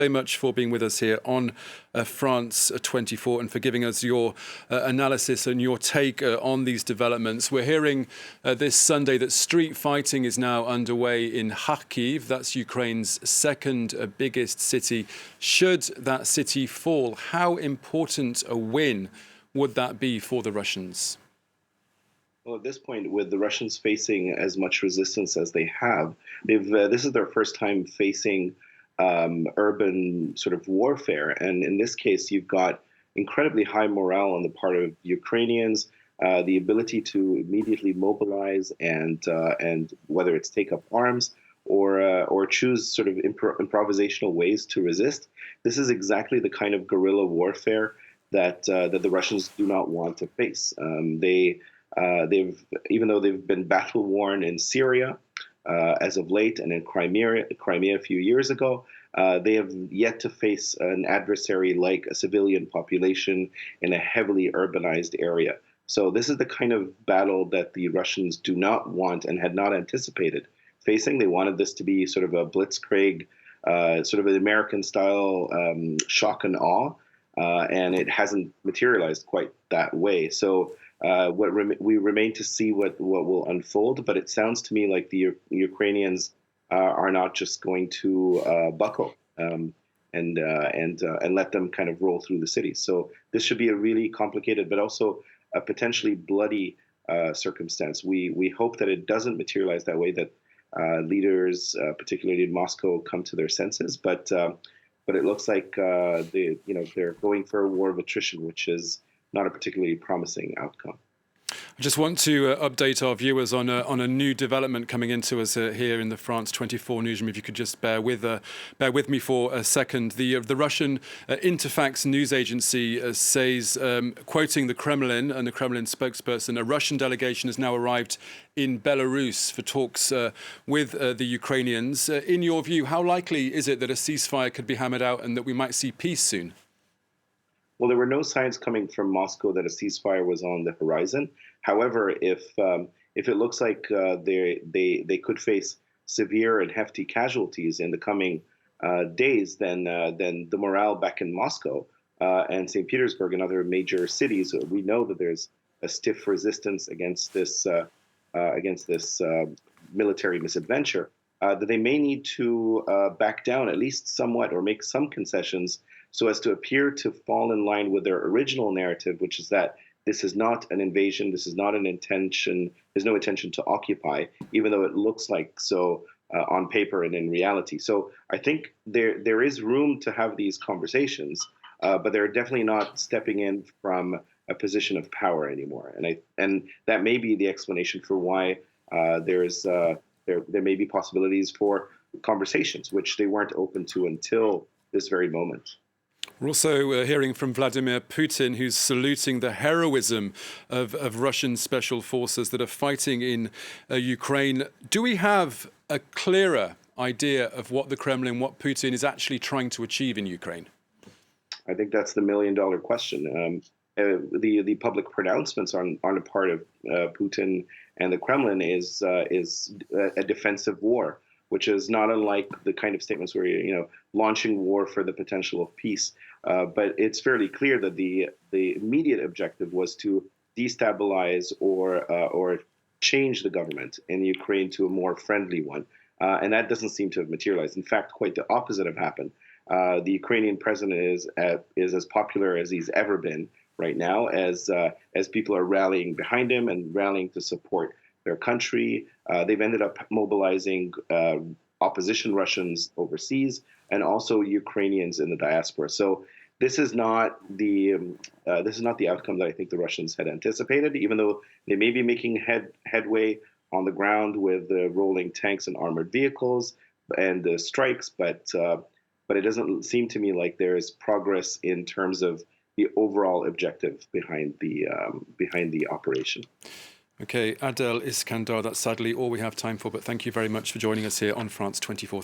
Very much for being with us here on France 24 and for giving us your analysis and your take on these developments. We're hearing this Sunday that street fighting is now underway in Kharkiv. That's Ukraine's second biggest city. Should that city fall, how important a win would that be for the Russians? Well, at this point, with the Russians facing as much resistance as they have, this is their first time facing urban sort of warfare. And in this case, you've got incredibly high morale on the part of Ukrainians, the ability to immediately mobilize and whether it's take up arms or choose sort of improvisational ways to resist. This is exactly the kind of guerrilla warfare that the Russians do not want to face. Even though they've been battle worn in Syria as of late, and in Crimea a few years ago, they have yet to face an adversary like a civilian population in a heavily urbanized area. So this is the kind of battle that the Russians do not want and had not anticipated facing. They wanted this to be sort of a blitzkrieg, sort of an American-style shock and awe, and it hasn't materialized quite that way. So we remain to see what will unfold, but it sounds to me like the Ukrainians are not just going to buckle and let them kind of roll through the city. So this should be a really complicated, but also a potentially bloody circumstance. We hope that it doesn't materialize that way, that leaders, particularly in Moscow, come to their senses. But it looks like they're going for a war of attrition, which is not a particularly promising outcome. I just want to update our viewers on a new development coming into us here in the France 24 newsroom. If you could just bear with me for a second. The Russian Ifax news agency says, quoting the Kremlin and the Kremlin spokesperson, a Russian delegation has now arrived in Belarus for talks with the Ukrainians. In your view, how likely is it that a ceasefire could be hammered out and that we might see peace soon? Well, there were no signs coming from Moscow that a ceasefire was on the horizon. However, if it looks like they could face severe and hefty casualties in the coming days, then the morale back in Moscow and St. Petersburg and other major cities, we know that there's a stiff resistance against this military misadventure. That they may need to back down at least somewhat or make some concessions so as to appear to fall in line with their original narrative, which is that this is not an invasion, this is not an intention, there's no intention to occupy, even though it looks like so on paper and in reality. So I think there is room to have these conversations, but they're definitely not stepping in from a position of power anymore. And that may be the explanation for why there may be possibilities for conversations, which they weren't open to until this very moment. We're also hearing from Vladimir Putin, who's saluting the heroism of Russian special forces that are fighting in Ukraine. Do we have a clearer idea of what the Kremlin, what Putin is actually trying to achieve in Ukraine? I think that's the million-dollar question. The public pronouncements on the part of Putin and the Kremlin is a defensive war, which is not unlike the kind of statements where you're launching war for the potential of peace. But it's fairly clear that the immediate objective was to destabilize or change the government in Ukraine to a more friendly one, and that doesn't seem to have materialized. In fact, quite the opposite have happened. The Ukrainian president is as popular as he's ever been right now, as people are rallying behind him and rallying to support their country. They've ended up mobilizing opposition Russians overseas and also Ukrainians in the diaspora. So this is not the outcome that I think the Russians had anticipated, even though they may be making headway on the ground with rolling tanks and armored vehicles and strikes, but it doesn't seem to me like there is progress in terms of the overall objective behind the operation. Okay, Adel Iskandar, that's sadly all we have time for, but thank you very much for joining us here on France 24.